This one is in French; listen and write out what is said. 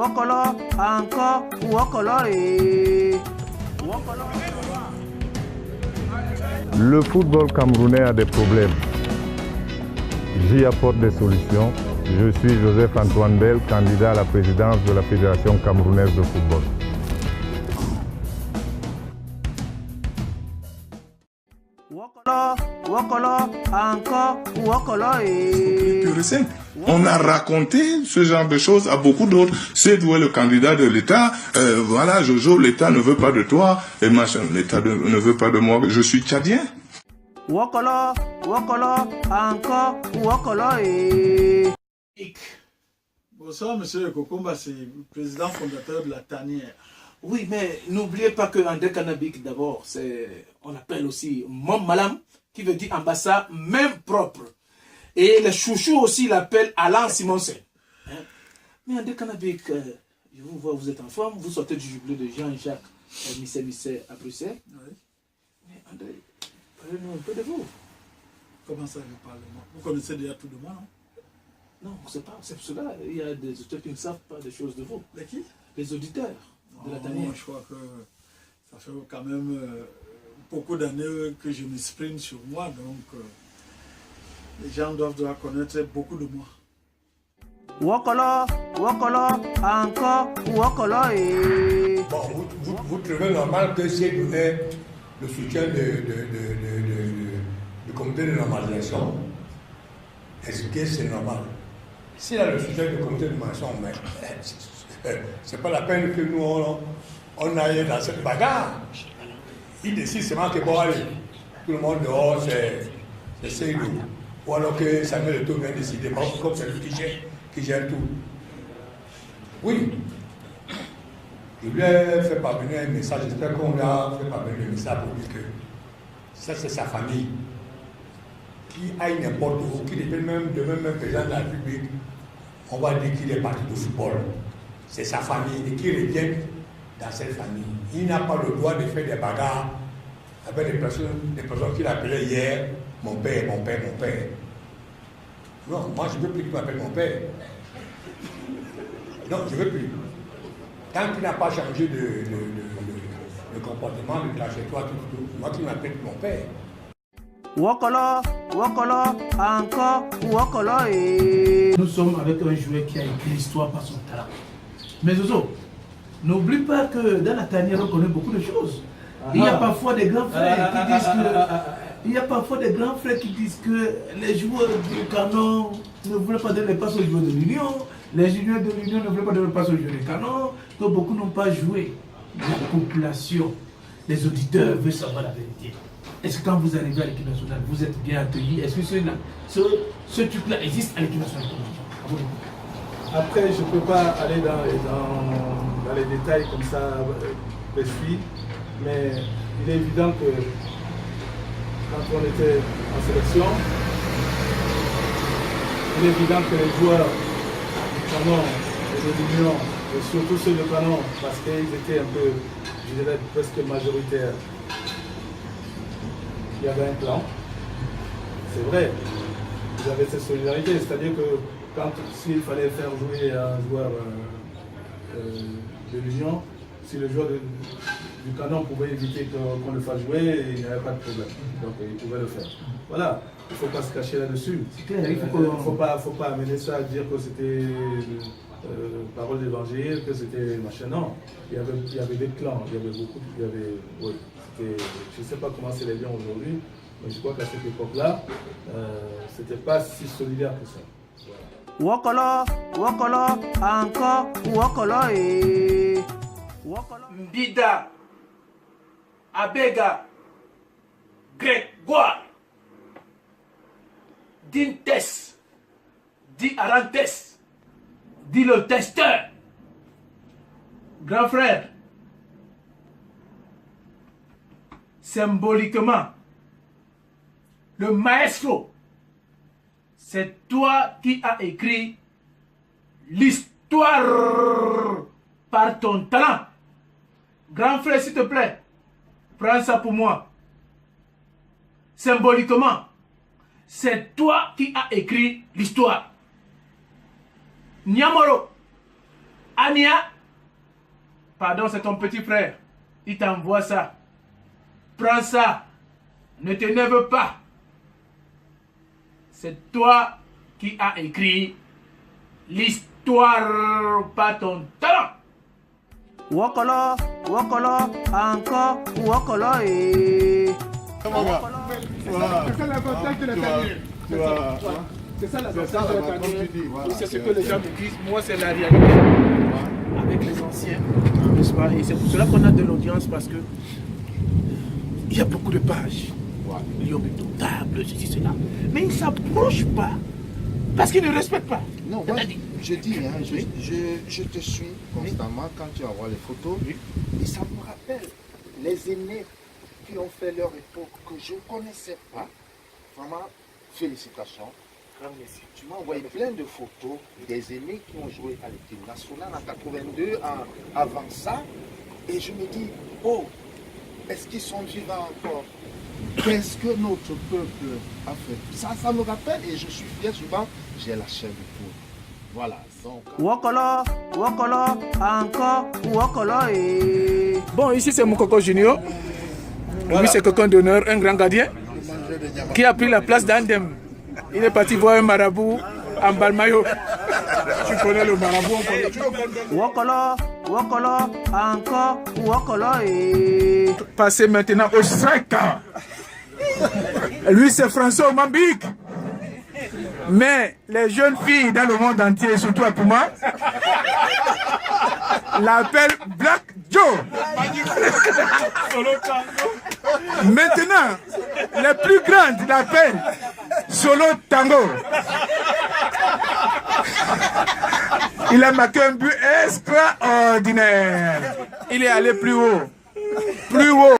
Wokolo, encore, Wokolo et... Le football camerounais a des problèmes. J'y apporte des solutions. Je suis Joseph Antoine Bell, candidat à la présidence de la Fédération camerounaise de football. Wokolo, encore, Wokolo et... Pur et simple. On a raconté ce genre de choses à beaucoup d'autres. C'est d'où est le candidat de l'État. Voilà, Jojo, l'État ne veut pas de toi. Et machin, l'État ne veut pas de moi. Je suis tchadien. Wokolo, encore, Wokolo et... Bonsoir, monsieur Kokomba, c'est le président fondateur de la Tanière. Oui, mais n'oubliez pas que André Kanabik, d'abord, on appelle aussi Mom Malam, qui veut dire ambassade, même propre. Et les chouchous aussi l'appellent Alain Simonsen. Hein? Mais André Kanabik, je vous vois, vous êtes en forme, vous sortez du jubilé de Jean-Jacques Missé à Bruxelles. Oui. Mais André, parlez-nous un peu de vous. Comment ça, je parle de moi? Vous connaissez déjà tout de moi, non? Non, c'est pas, c'est pour cela. Il y a des auditeurs qui ne savent pas des choses de vous. De qui? Les auditeurs de la Tanière. Je crois que ça fait quand même beaucoup d'années que je m'exprime sur moi, donc les gens doivent connaître beaucoup de moi. Wokolo, encore, Wokolo et... Bon, vous trouvez normal que si vous donné le soutien du comité de normalisation, est-ce que c'est normal? S'il a le soutien du comité de normalisation, c'est pas la peine que nous on aille dans cette bagarre. Il décide seulement que bon, allez, tout le monde dehors, c'est Seydou. Ou alors que Samuel Eto'o vient décider, comme c'est lui qui gère tout. Oui. Il lui a fait parvenir un message, j'espère qu'on lui a fait parvenir un message pour dire que ça c'est sa famille. Qui aille n'importe où, qui devient même président de la République, on va dire qu'il est parti du football. C'est sa famille et qu'il revienne dans cette famille. Il n'a pas le droit de faire des bagarres avec des personnes qu'il appelait hier mon père. Non, moi je ne veux plus qu'il m'appelle mon père. Non, je ne veux plus. Tant qu'il n'a pas changé de comportement, de trajectoire, tout, moi qui m'appelle mon père. Wokolo, encore, Wokolo et... Nous sommes avec un joueur qui a écrit l'histoire par son talent. Mais Zozo, n'oublie pas que dans la Tanière, on connaît beaucoup de choses. Il y a parfois des grands frères qui disent que... Il y a parfois des grands frères qui disent que les joueurs du Canon ne voulaient pas donner les passes aux joueurs de l'Union, les juniors de l'Union ne voulaient pas donner les passes aux joueurs du Canon, que beaucoup n'ont pas joué. La population, les auditeurs veulent savoir la vérité. Est-ce que quand vous arrivez à l'équipe nationale, vous êtes bien accueillis? Est-ce que ce truc-là existe à l'équipe nationale? Après, je ne peux pas aller dans les détails comme ça, précis, mais il est évident que quand on était en sélection, il est évident que les joueurs du Canon et de l'Union, et surtout ceux de Canon, parce qu'ils étaient un peu, je dirais, presque majoritaires, il y avait un plan. C'est vrai, vous avez cette solidarité, c'est-à-dire que s'il fallait faire jouer un joueur de l'Union, si le joueur du Canon pouvait éviter qu'on le fasse jouer, il n'y avait pas de problème. Donc il pouvait le faire. Voilà, il ne faut pas se cacher là-dessus. Il ne faut pas amener ça à dire que c'était parole d'évangile, que c'était machin. Non, il y avait des clans, il y avait beaucoup, oui, je ne sais pas comment c'est les liens aujourd'hui, mais je crois qu'à cette époque-là, c'était pas si solidaire que ça. Voilà. Wokolo, encore, Wokolo et... Mbida, Abega, Grégoire, Dintes, Di Arantes, Di le testeur, grand frère, symboliquement, le maestro, c'est toi qui as écrit l'histoire par ton talent. Grand frère, s'il te plaît, prends ça pour moi. Symboliquement, c'est toi qui as écrit l'histoire. Nyamoro, Ania, pardon, c'est ton petit frère. Il t'envoie ça. Prends ça. Ne t'énerve pas. C'est toi qui as écrit l'histoire, pas ton talent. Wokolo, wokolo, encore, wokolo, eh. C'est ça l'avantage de la tanière. C'est ça l'avantage de la tanière. C'est ce que les gens me disent. Moi, c'est la réalité. Avec les anciens, n'est-ce pas? Et c'est pour cela qu'on a de l'audience, parce que il y a beaucoup de pages. Lion table, ceci, cela. Mais ils ne s'approchent pas parce qu'ils ne respectent pas. Non, moi, je dis, hein, je te suis constamment quand tu envoies les photos. Et ça me rappelle les aînés qui ont fait leur époque que je ne connaissais pas. Vraiment, félicitations. Tu m'as envoyé plein de photos des aînés qui ont joué à l'équipe nationale en 82, avant ça. Et je me dis, oh, est-ce qu'ils sont vivants encore? Qu'est-ce que notre peuple a fait? Ça me rappelle et je suis fier souvent, j'ai la chair de poule. Voilà, donc... Wokolo, wokolo, encore, wokolo, eh. Bon, ici c'est Moukoko Junior. Lui c'est quelqu'un d'honneur, un grand gardien qui a pris la place d'Andem. Il est parti voir un marabout en Balmayo. Tu connais le marabout, on connaît. Wokolo, wokolo, encore, wokolo, eh. Passé maintenant au strike. Lui c'est François Mambik. Mais les jeunes filles dans le monde entier, surtout à Puma, l'appellent Black Joe. Maintenant, les plus grandes l'appellent Solo Tango. Il a marqué un but extraordinaire. Il est allé plus haut. Plus haut.